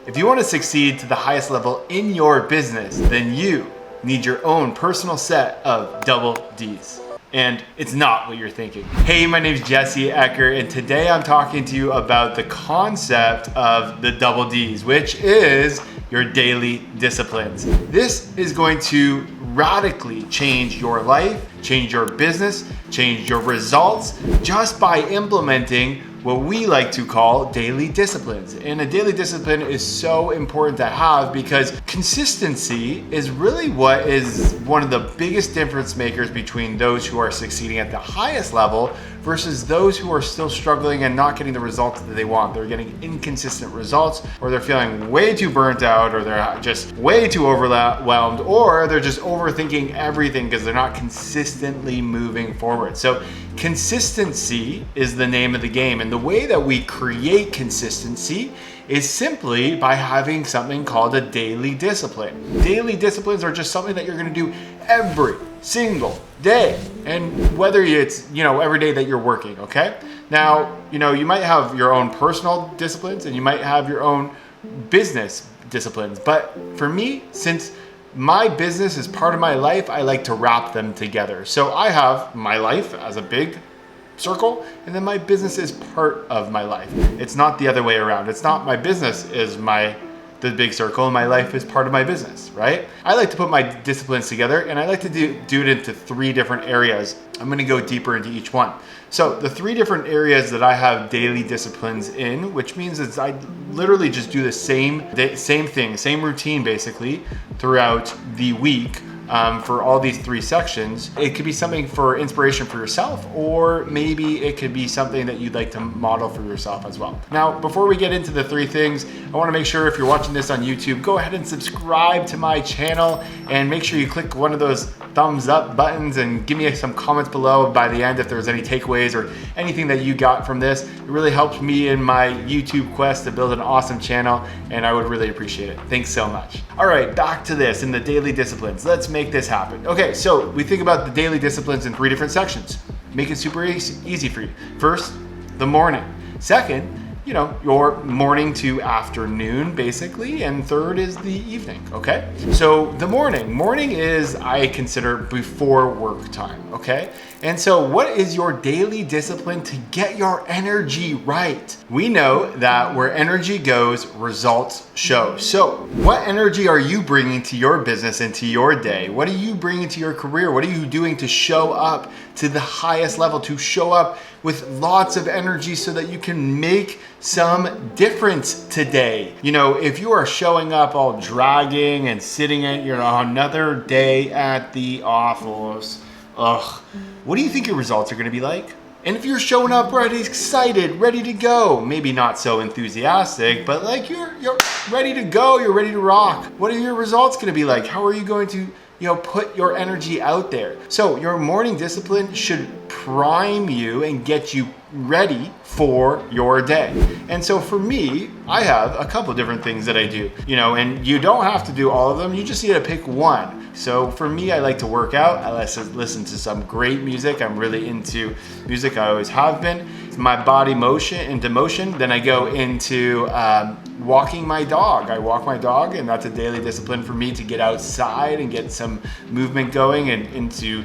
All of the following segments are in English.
If you want to succeed to the highest level in your business, then you need your own personal set of double D's. And it's not what you're thinking. Hey, my name is Jesse Eker, and today I'm talking to you about the concept of the double D's, which is your daily disciplines. This is going to radically change your life, change your business, change your results just by implementing what we like to call daily disciplines. And a daily discipline is so important to have because consistency is really what is one of the biggest difference makers between those who are succeeding at the highest level versus those who are still struggling and not getting the results that they want. They're getting inconsistent results, or they're feeling way too burnt out, or they're just way too overwhelmed, or they're just overthinking everything because they're not consistently moving forward. So consistency is the name of the game. And the way that we create consistency is simply by having something called a daily discipline. Daily disciplines are just something that you're going to do every single day. And whether it's, every day that you're working, okay? Now, you might have your own personal disciplines and you might have your own business disciplines. But for me, since my business is part of my life, I like to wrap them together. So I have my life as a big circle, and then my business is part of my life. It's not the other way around. It's not my business is the big circle and my life is part of my business, right? I like to put my disciplines together, and I like to do it into 3 different areas. I'm gonna go deeper into each one. So the 3 different areas that I have daily disciplines in, which means is I literally just do the same thing, same routine basically throughout the week. For all these 3 sections. It could be something for inspiration for yourself, or maybe it could be something that you'd like to model for yourself as well. Now, before we get into the 3 things, I want to make sure if you're watching this on YouTube, go ahead and subscribe to my channel and make sure you click one of those thumbs up buttons and give me some comments below by the end if there's any takeaways or anything that you got from this. It really helps me in my YouTube quest to build an awesome channel, and I would really appreciate it. Thanks so much. All right, back to this in the daily disciplines. Let's make this happen. Okay, so we think about the daily disciplines in 3 different sections. Make it super easy for you. First, the morning. Second, your morning to afternoon, basically. And third is the evening, okay? So the morning is, I consider, before work time, okay? And so what is your daily discipline to get your energy right? We know that where energy goes, results show. So what energy are you bringing to your business and to your day? What are you bringing to your career? What are you doing to show up to the highest level, to show up with lots of energy so that you can make some difference today? If you are showing up all dragging and sitting at another day at the office, what do you think your results are going to be like? And if you're showing up ready, excited, ready to go, maybe not so enthusiastic, but like you're ready to go, you're ready to rock, what are your results going to be like? How are you going to put your energy out there? So your morning discipline should prime you and get you ready for your day. And so for me, I have a couple different things that I do, and you don't have to do all of them. You just need to pick one. So for me, I like to work out. I like to listen to some great music. I'm really into music. I always have been. It's my body into motion. Then I go into walking my dog. I walk my dog, and that's a daily discipline for me to get outside and get some movement going and into,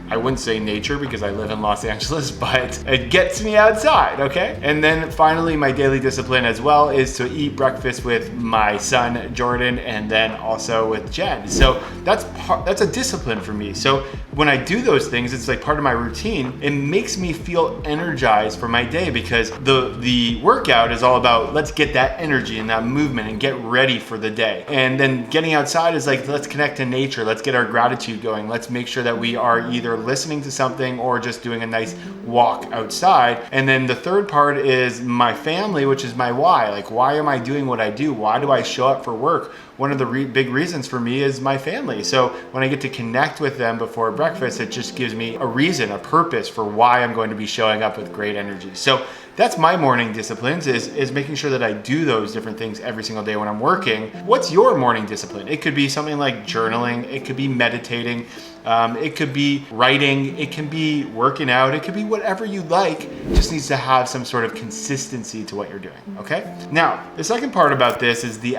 I wouldn't say nature because I live in Los Angeles, but it gets me outside, okay? And then finally, my daily discipline as well is to eat breakfast with my son, Jordan, and then also with Jen. So that's a discipline for me. So when I do those things, it's like part of my routine. It makes me feel energized for my day because the workout is all about let's get that energy and that movement and get ready for the day. And then getting outside is like, let's connect to nature. Let's get our gratitude going. Let's make sure that we are either listening to something or just doing a nice walk outside. And then the third part is my family, which is my why. Like, why am I doing what I do? Why do I show up for work? One of the big reasons for me is my family. So when I get to connect with them before breakfast, it just gives me a reason, a purpose for why I'm going to be showing up with great energy. So that's my morning disciplines is making sure that I do those different things every single day when I'm working. What's your morning discipline? It could be something like journaling. It could be meditating. It could be writing, it can be working out, it could be whatever you like. It just needs to have some sort of consistency to what you're doing, okay? Now, the second part about this is the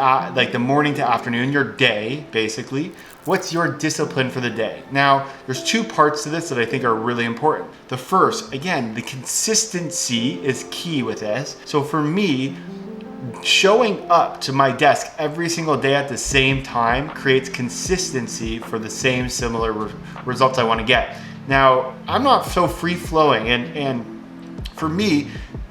morning to afternoon, your day, basically. What's your discipline for the day? Now, there's two parts to this that I think are really important. The first, again, the consistency is key with this. So for me, showing up to my desk every single day at the same time creates consistency for the same similar results I want to get. Now, I'm not so free flowing, and for me,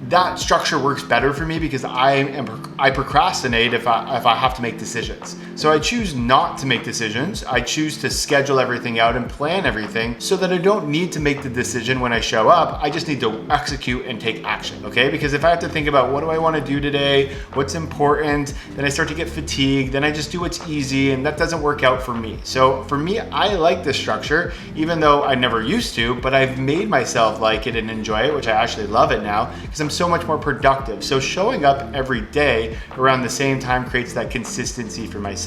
that structure works better for me because I procrastinate if I have to make decisions. So I choose not to make decisions. I choose to schedule everything out and plan everything so that I don't need to make the decision when I show up. I just need to execute and take action, okay? Because if I have to think about what do I want to do today, what's important, then I start to get fatigued, then I just do what's easy, and that doesn't work out for me. So for me, I like this structure, even though I never used to, but I've made myself like it and enjoy it, which I actually love it now because I'm so much more productive. So showing up every day around the same time creates that consistency for myself.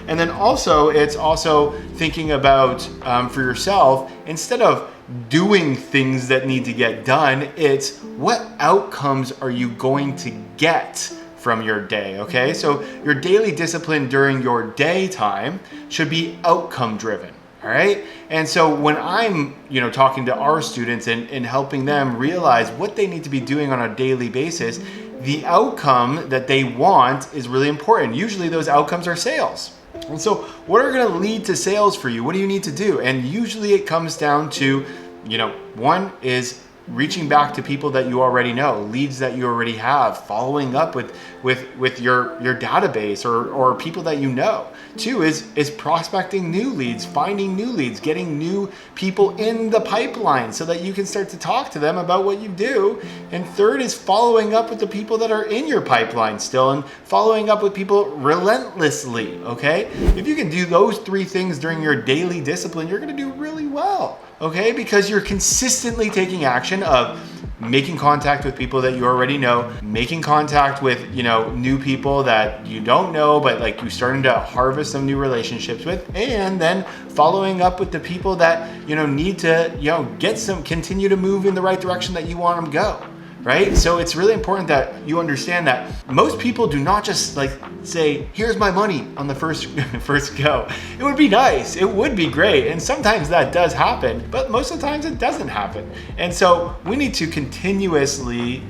And then also, it's also thinking about for yourself, instead of doing things that need to get done, it's what outcomes are you going to get from your day, okay? So your daily discipline during your daytime should be outcome driven. All right. And so when I'm, talking to our students and helping them realize what they need to be doing on a daily basis, the outcome that they want is really important. Usually those outcomes are sales. And so what are going to lead to sales for you? What do you need to do? And usually it comes down to, one is reaching back to people that you already know, leads that you already have, following up with your database or people that you know. Two is prospecting new leads, finding new leads, getting new people in the pipeline so that you can start to talk to them about what you do. And third is following up with the people that are in your pipeline still and following up with people relentlessly, okay? If you can do those three things during your daily discipline, you're gonna do really well, okay? Because you're consistently taking action of making contact with people that you already know, making contact with, new people that you don't know, but like you're starting to harvest some new relationships with, and then following up with the people that, need to, continue to move in the right direction that you want them to go. Right? So it's really important that you understand that most people do not just say, here's my money on the first go. It would be nice. It would be great. And sometimes that does happen, but most of the times it doesn't happen. And so we need to continuously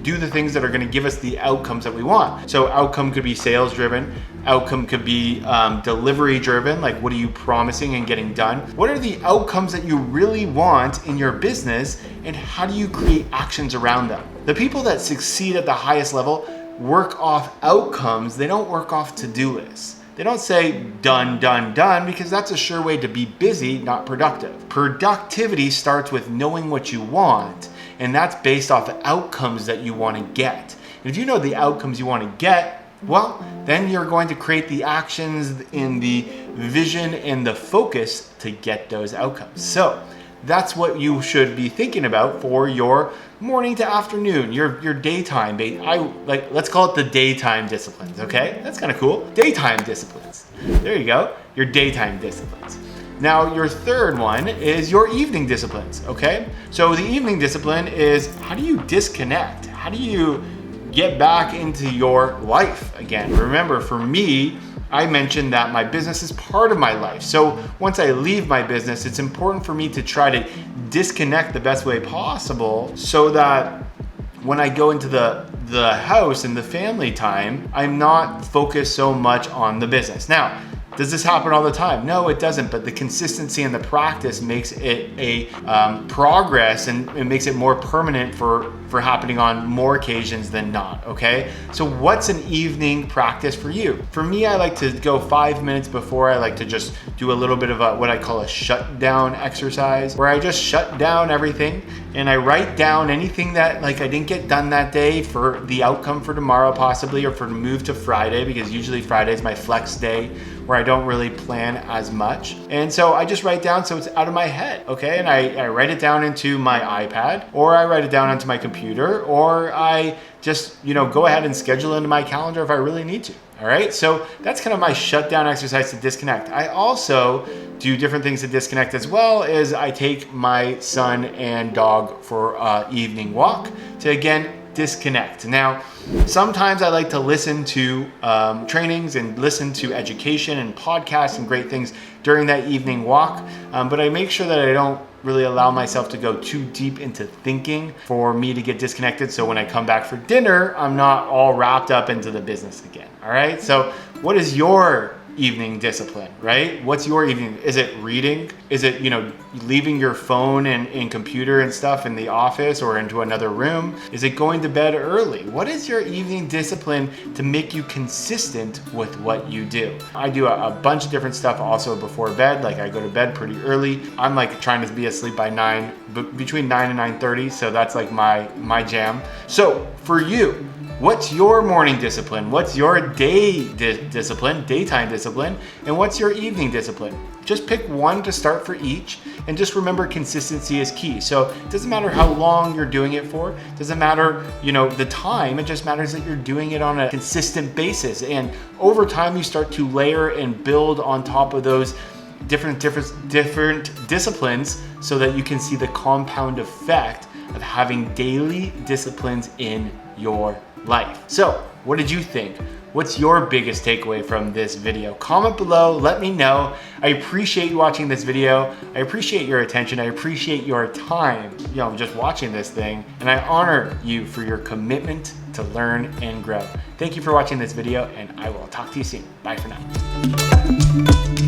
do the things that are going to give us the outcomes that we want. So outcome could be sales driven. Outcome could be delivery driven, like what are you promising and getting done? What are the outcomes that you really want in your business, and how do you create actions around them? The people that succeed at the highest level work off outcomes. They don't work off to-do lists. They don't say done, done, done, because that's a sure way to be busy, not productive. Productivity starts with knowing what you want, and that's based off the outcomes that you want to get. And if you know the outcomes you want to get, well, then you're going to create the actions in the vision and the focus to get those outcomes. So that's what you should be thinking about for your morning to afternoon, your daytime. Let's call it the daytime disciplines, okay? That's kind of cool. Daytime disciplines. There you go. Your daytime disciplines. Now, your third one is your evening disciplines, okay? So the evening discipline is, how do you disconnect? How do you get back into your life again? Remember, for me, I mentioned that my business is part of my life. So once I leave my business, it's important for me to try to disconnect the best way possible so that when I go into the house and the family time, I'm not focused so much on the business. Now, does this happen all the time? No, it doesn't, but the consistency and the practice makes it a progress, and it makes it more permanent for happening on more occasions than not, okay? So what's an evening practice for you? For me, I like to go 5 minutes before. I like to just do a little bit of what I call a shutdown exercise, where I just shut down everything and I write down anything that I didn't get done that day for the outcome for tomorrow possibly, or for the move to Friday, because usually Friday is my flex day, where I don't really plan as much. And so I just write down so it's out of my head, okay? And I write it down into my iPad, or I write it down onto my computer, or I just, go ahead and schedule it into my calendar if I really need to. All right, so that's kind of my shutdown exercise to disconnect. I also do different things to disconnect as well. Is I take my son and dog for an evening walk to, again, disconnect. Now, sometimes I like to listen to trainings and listen to education and podcasts and great things during that evening walk, but I make sure that I don't really allow myself to go too deep into thinking for me to get disconnected. So when I come back for dinner, I'm not all wrapped up into the business again. All right. So what is your evening discipline, right? What's your evening? Is it reading? Is it, leaving your phone and computer and stuff in the office or into another room? Is it going to bed early? What is your evening discipline to make you consistent with what you do? I do a bunch of different stuff also before bed. Like I go to bed pretty early. I'm like trying to be asleep by between 9 and 9:30. So that's like my jam. So for you, what's your morning discipline? What's your daytime discipline? And what's your evening discipline? Just pick one to start for each, and just remember consistency is key. So it doesn't matter how long you're doing it for, it doesn't matter, the time, it just matters that you're doing it on a consistent basis. And over time you start to layer and build on top of those different disciplines so that you can see the compound effect of having daily disciplines in your life. So what did you think? What's your biggest takeaway from this video? Comment below, let me know. I appreciate you watching this video. I appreciate your attention. I appreciate your time, just watching this thing. And I honor you for your commitment to learn and grow. Thank you for watching this video, and I will talk to you soon. Bye for now.